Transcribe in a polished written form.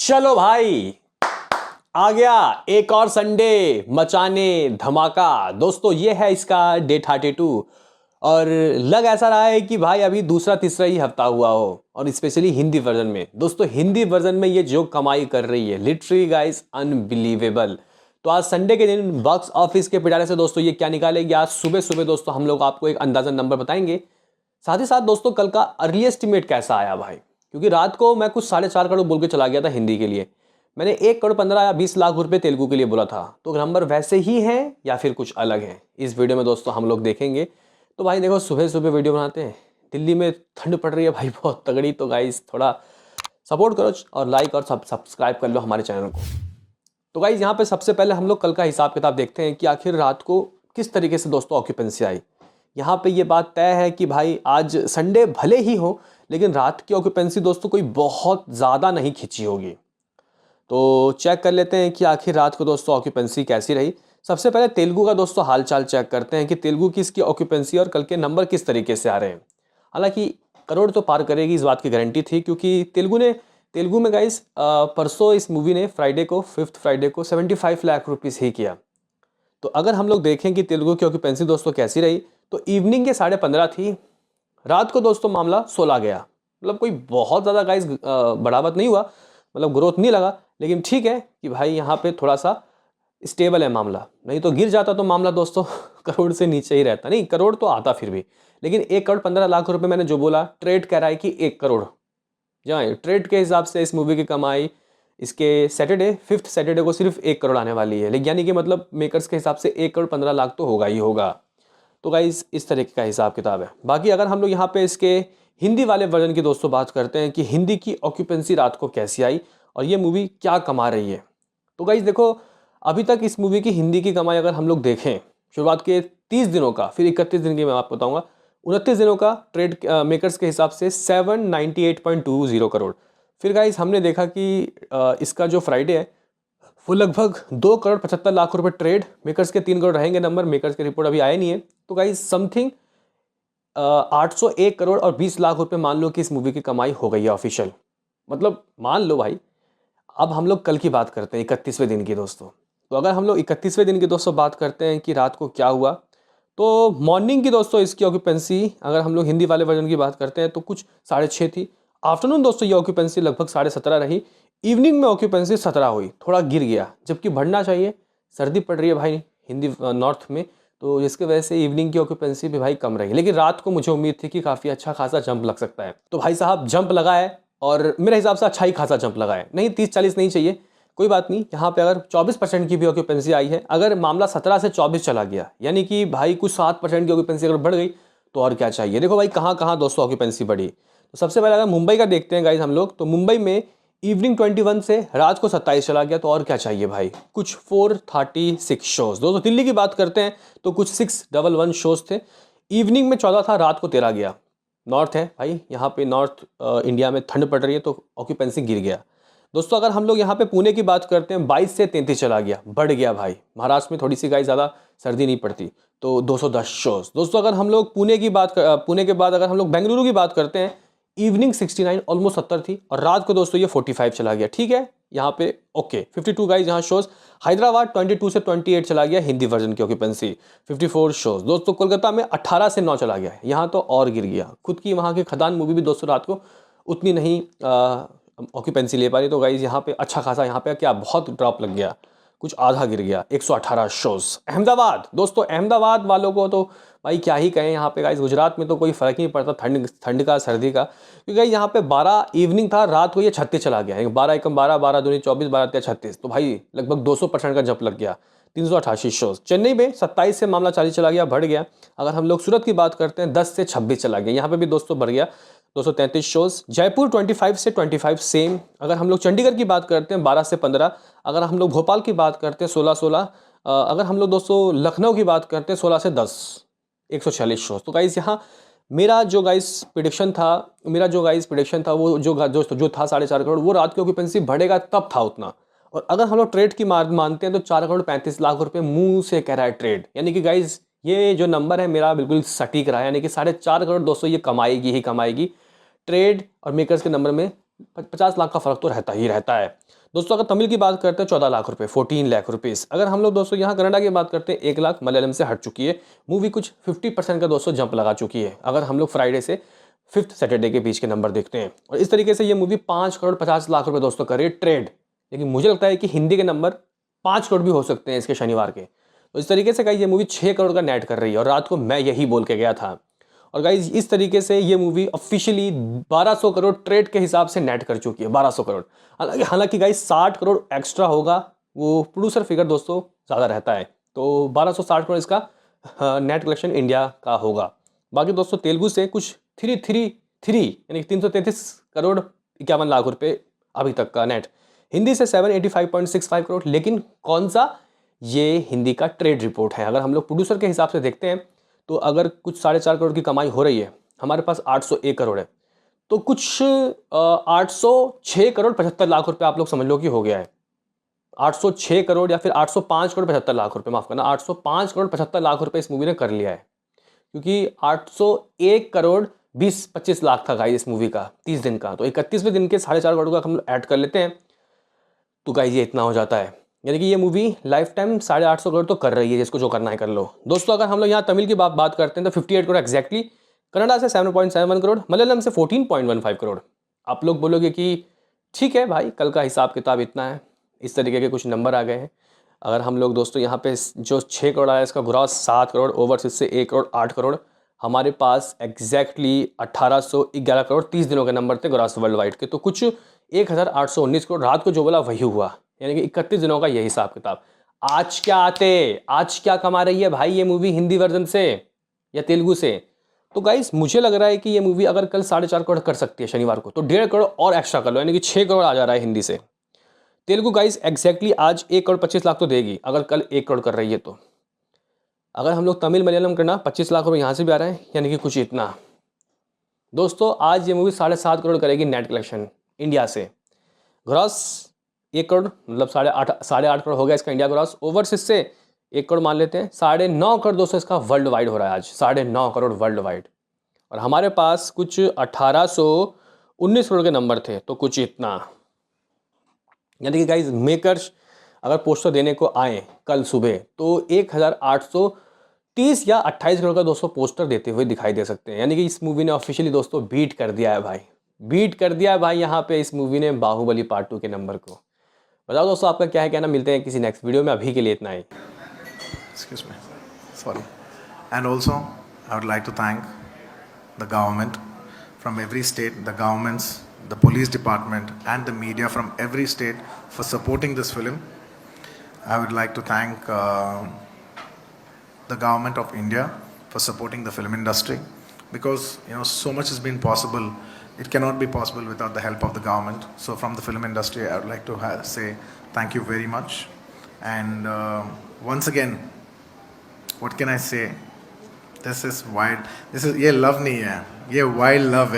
चलो भाई, आ गया एक और संडे मचाने धमाका। दोस्तों ये है इसका डे 32 और लग ऐसा रहा है कि भाई अभी दूसरा तीसरा ही हफ्ता हुआ हो, और स्पेशली हिंदी वर्जन में। दोस्तों हिंदी वर्जन में ये जो कमाई कर रही है, लिटरली गाइस अनबिलीवेबल। तो आज संडे के दिन बॉक्स ऑफिस के पिटारे से दोस्तों ये क्या निकालेगी, आज सुबह सुबह दोस्तों हम लोग आपको एक अंदाजन नंबर बताएंगे। साथ ही साथ दोस्तों कल का अर्ली एस्टिमेट कैसा आया भाई, क्योंकि रात को मैं कुछ 4.5 करोड़ बोल के चला गया था हिंदी के लिए। मैंने 1 करोड़ 15 या 20 लाख रुपए तेलुगु के लिए बोला था, तो नंबर वैसे ही है या फिर कुछ अलग है, इस वीडियो में दोस्तों हम लोग देखेंगे। तो भाई देखो, सुबह सुबह वीडियो बनाते हैं, दिल्ली में ठंड पड़ रही है भाई बहुत तगड़ी। तो गाइस थोड़ा सपोर्ट करो और लाइक और सब्सक्राइब कर लो हमारे चैनल को। तो गाइस यहाँ पे सबसे पहले हम लोग कल का हिसाब किताब देखते हैं कि आखिर रात को किस तरीके से दोस्तों ऑक्यूपेंसी आई। यहाँ पे ये बात तय है कि भाई आज संडे भले ही हो, लेकिन रात की ऑक्यूपेंसी दोस्तों कोई बहुत ज़्यादा नहीं खिंची होगी। तो चेक कर लेते हैं कि आखिर रात को दोस्तों ऑक्यूपेंसी कैसी रही। सबसे पहले तेलुगु का दोस्तों हालचाल चेक करते हैं कि तेलुगु की इसकी ऑक्यूपेंसी और कल के नंबर किस तरीके से आ रहे हैं। हालांकि करोड़ तो पार करेगी, इस बात की गारंटी थी, क्योंकि तेलुगु में गाइस परसों इस मूवी ने फिफ्थ फ्राइडे को 75 लाख रुपीज़ ही किया। तो अगर हम लोग देखें कि तेलुगु की ऑक्यूपेंसी दोस्तों कैसी रही, तो इवनिंग के 15:30 थी, रात को दोस्तों मामला 16 गया। मतलब कोई बहुत ज़्यादा गाइस बढ़ावत नहीं हुआ, मतलब ग्रोथ नहीं लगा, लेकिन ठीक है कि भाई यहाँ पे थोड़ा सा स्टेबल है मामला। नहीं तो गिर जाता तो मामला दोस्तों करोड़ से नीचे ही रहता। नहीं, करोड़ तो आता फिर भी, लेकिन 1 करोड़ 15 लाख रुपए मैंने जो बोला, ट्रेड कह रहा है कि 1 करोड़। जहाँ ट्रेड के हिसाब से इस मूवी की कमाई इसके फिफ्थ सैटरडे को सिर्फ 1 करोड़ आने वाली है, लेकिन यानी कि मतलब मेकर्स के हिसाब से 1 करोड़ 15 लाख तो होगा ही होगा। तो गाइस इस तरीके का हिसाब किताब है। बाकी अगर हम लोग यहाँ पे इसके हिंदी वाले वर्जन की दोस्तों बात करते हैं कि हिंदी की ऑक्यूपेंसी रात को कैसी आई और ये मूवी क्या कमा रही है, तो गाइस देखो, अभी तक इस मूवी की हिंदी की कमाई अगर हम लोग देखें, शुरुआत के 30 दिनों का, फिर 31 दिन की मैं आपको बताऊंगा, 29 दिनों का ट्रेड मेकर्स के हिसाब से 798.20 करोड़। फिर गाइस हमने देखा कि इसका जो फ्राइडे है वो लगभग 2 करोड़ 75 लाख रुपए ट्रेड, मेकर्स के 3 करोड़ रहेंगे नंबर, मेकर्स की रिपोर्ट अभी आए नहीं है। तो गाइस समथिंग 801 करोड़ और 20 लाख रुपए मान लो कि इस मूवी की कमाई हो गई है ऑफिशियल। मतलब मान लो भाई। अब हम लोग कल की बात करते हैं 31वें दिन की दोस्तों। तो अगर हम लोग 31वें दिन की दोस्तों बात करते हैं कि रात को क्या हुआ, तो मॉर्निंग की दोस्तों इसकी ऑक्यूपेंसी अगर हम लोग हिंदी वाले वर्जन की बात करते हैं तो कुछ 6:30 थी। आफ्टरनून दोस्तों ये ऑक्यूपेंसी लगभग 17:30 रही। इवनिंग में ऑक्यूपेंसी 17 हुई, थोड़ा गिर गया, जबकि बढ़ना चाहिए। सर्दी पड़ रही है भाई हिंदी नॉर्थ में, तो जिसकी वजह से इवनिंग की ऑक्यूपेंसी भी भाई कम रही, लेकिन रात को मुझे उम्मीद थी कि काफ़ी अच्छा खासा जंप लग सकता है। तो भाई साहब जंप लगा है, और मेरे हिसाब से अच्छा ही खासा जंप लगा है। नहीं 30-40 नहीं चाहिए, कोई बात नहीं। यहाँ पे अगर 24% की भी ऑक्यूपेंसी आई है, अगर मामला 17 से 24 चला गया, यानी कि भाई कुछ 7% की ऑक्यूपेंसी अगर बढ़ गई, तो और क्या चाहिए। देखो भाई कहाँ कहाँ दोस्तों ऑक्यूपेंसी बढ़ी। तो सबसे पहले अगर मुंबई का देखते हैं गाइज हम लोग, तो मुंबई में इवनिंग 21 से रात को 27 चला गया, तो और क्या चाहिए भाई, कुछ 436 शोज। दोस्तों दिल्ली की बात करते हैं तो कुछ 611 शोज थे। इवनिंग में 14 था, रात को 13 गया। नॉर्थ है भाई, यहाँ पे नॉर्थ इंडिया में ठंड पड़ रही है, तो ऑक्यूपेंसी गिर गया। दोस्तों अगर हम लोग यहाँ पे पुणे की बात करते हैं, 22 से 33 चला गया, बढ़ गया भाई। महाराष्ट्र में थोड़ी सी गाइस ज़्यादा सर्दी नहीं पड़ती, तो 210 शोज। दोस्तों अगर हम लोग पुणे के बाद अगर हम लोग बेंगलुरु की बात करते हैं, इवनिंग 69 ऑलमोस्ट 70 थी, और रात को दोस्तों ये 45 चला गया। ठीक है, यहाँ पे ओके 52 गाइस यहाँ शोज। हैदराबाद 22 से 28 चला गया हिंदी वर्जन की ऑक्यूपेंसी, 54 शोज। दोस्तों कोलकाता में 18 से 9 चला गया, यहाँ तो और गिर गया। खुद की वहाँ की खदान मूवी भी दोस्तों रात को उतनी नहीं ऑक्यूपेंसी ले पा रही, तो गाइज यहाँ पे अच्छा खासा, यहाँ पे क्या बहुत ड्रॉप लग गया, कुछ आधा गिर गया, 118 शोज। अहमदाबाद दोस्तों, अहमदाबाद वालों को तो भाई क्या ही कहें, यहाँ पे गाइस गुजरात में तो कोई फर्क नहीं पड़ता ठंड का सर्दी का, क्योंकि यहाँ पे 12 इवनिंग था, रात को ये 36 चला गया। 12 एकम 12, 12 दूनी 24, 12 तेरह 36, तो भाई लगभग 200% का जंप लग गया, 388 शोज। चेन्नई में 27 से मामला 40 चला गया, बढ़ गया। अगर हम लोग सूरत की बात करते हैं, 10 से 26 चला गया, यहाँ पे भी दोस्तों बढ़ गया, 233 शोज। जयपुर 25 से 25 सेम। अगर हम लोग चंडीगढ़ की बात करते हैं 12 से 15। अगर हम लोग भोपाल की बात करते हैं 16-16। अगर हम लोग दोस्तों लखनऊ की बात करते हैं 16 से 10, 146 शोज। तो गाइस यहाँ मेरा जो गाइस प्रिडिक्शन था वो जो था 4.5 करोड़, वो रात की ऑक्यूपेंसी बढ़ेगा तब था उतना। और अगर हम लोग ट्रेड की मानते हैं तो 4 करोड़ 35 लाख रुपए मुंह से कह रहा है ट्रेड, यानी कि गाइस ये जो नंबर है मेरा बिल्कुल सटीक रहा है, यानी कि 4.5 करोड़ दोस्तों ये कमाएगी ही कमाएगी। ट्रेड और मेकर्स के नंबर में 50 लाख का फ़र्क तो रहता ही रहता है दोस्तों। अगर तमिल की बात करते हैं 14 लाख रुपए, 14 लाख रुपीज़। अगर हम लोग दोस्तों यहाँ कनाडा की बात करते हैं 1 लाख मलयालम से हट चुकी है मूवी, कुछ 50% का दोस्तों जंप लगा चुकी है अगर हम लोग फ्राइडे से 5th सैटरडे के बीच के नंबर देखते हैं। और इस तरीके से ये मूवी 5 करोड़ 50 लाख रुपए दोस्तों करे ट्रेड। लेकिन मुझे लगता है कि हिंदी के नंबर 5 करोड़ भी हो सकते हैं इसके शनिवार के। तो इस तरीके से गाइस ये मूवी 6 करोड़ का नेट कर रही है और रात को मैं यही बोल के गया था। और गाइज इस तरीके से ये मूवी ऑफिशियली 1200 करोड़ ट्रेड के हिसाब से नेट कर चुकी है, 1200 करोड़। हालांकि गाइज 60 करोड़ एक्स्ट्रा होगा, वो प्रोड्यूसर फिगर दोस्तों ज़्यादा रहता है, तो 1260 करोड़ इसका नेट कलेक्शन इंडिया का होगा। बाकी दोस्तों तेलुगु से कुछ 333 यानी 333 करोड़ 51 लाख रुपए अभी तक का नेट। हिंदी से 785.65 करोड़। लेकिन कौन सा, ये हिंदी का ट्रेड रिपोर्ट है। अगर हम लोग प्रोड्यूसर के हिसाब से देखते हैं तो अगर कुछ 4.5 करोड़ की कमाई हो रही है, हमारे पास 801 करोड़ है, तो कुछ 806 करोड़ 75 लाख रुपए आप लोग समझ लो कि हो गया है। 806 करोड़ या फिर 805 करोड़ 75 लाख रुपए, माफ करना, 805 करोड़ 75 लाख रुपए इस मूवी ने कर लिया है। क्योंकि 801 करोड़ 20-25 लाख था गाइस इस मूवी का 30 दिन का। तो 31वें दिन के 4.5 करोड़ का हम ऐड कर लेते हैं तो गाइस ये इतना हो जाता है। यानी कि ये मूवी लाइफ टाइम 850 करोड़ तो कर रही है, जिसको जो करना है कर लो दोस्तों। अगर हम लोग यहाँ तमिल की बात करते हैं तो 58 करोड़ एक्जैक्टली, कन्नड़ा से 7.71 करोड़, मलयालम से 14.15 करोड़। आप लोग बोलोगे कि ठीक है भाई, कल का हिसाब किताब इतना है, इस तरीके के कुछ नंबर आ गए हैं। अगर हम लोग दोस्तों यहाँ पे जो 6 करोड़ आया इसका ग्रॉस 7 करोड़, ओवरसीज से 1 करोड़ 8 करोड़, हमारे पास एग्जैक्टली 1811 करोड़ 30 दिनों के नंबर थे ग्रॉस वर्ल्ड वाइड के। तो कुछ 1819 करोड़ रात को जो बोला वही हुआ, यानी कि 31 दिनों का यही हिसाब किताब। आज क्या कमा रही है भाई ये मूवी हिंदी वर्जन से या तेलुगु से? तो गाइस मुझे लग रहा है कि ये मूवी अगर कल 4.5 करोड़ कर सकती है शनिवार को, तो 1.5 करोड़ और एक्स्ट्रा कर लो, यानी कि 6 करोड़ आ जा रहा है हिंदी से। तेलुगु गाइस एग्जैक्टली आज 1 करोड़ 25 लाख तो देगी अगर कल 1 करोड़ कर रही है तो। अगर हम लोग तमिल मलयालम करना 25 लाख रुपये यहाँ से भी आ रहे हैं, यानी कि कुछ इतना। दोस्तों आज ये मूवी 7.5 करोड़ करेगी नेट कलेक्शन इंडिया से। ग्रॉस 1 करोड़, मतलब 8.5 करोड़ हो गया इसका इंडिया ग्रॉस। ओवरसीज से 1 करोड़ मान लेते हैं, 9.5 करोड़ दोस्तों इसका वर्ल्ड वाइड हो रहा है आज, 9.5 करोड़ वर्ल्ड वाइड। और हमारे पास कुछ 1819 करोड़ के नंबर थे, तो कुछ इतना। यानी कि गाइज मेकर्स अगर पोस्टर देने को आए कल सुबह तो 1830 या 28 करोड़ का दोस्तों पोस्टर देते हुए दिखाई दे सकते हैं। यानी कि इस मूवी ने ऑफिशियली दोस्तों बीट कर दिया है भाई, बीट कर दिया है भाई यहाँ पे इस मूवी ने बाहुबली पार्ट 2 के नंबर को। बताओ दोस्तों आपका क्या है कहना, मिलते हैं किसी नेक्स्ट वीडियो में, अभी के लिए इतना ही। Excuse me. Sorry. And also, I would like to thank the government from every state, the governments, the police department, and the media from every state for supporting this film. I would like to thank the government of India for supporting the film industry, because so much has been possible. It cannot be possible without the help of the government. So from the film industry, I would like to say thank you very much. And once again, what can I say? This is wild. This is ये love नहीं है, ये wild love है.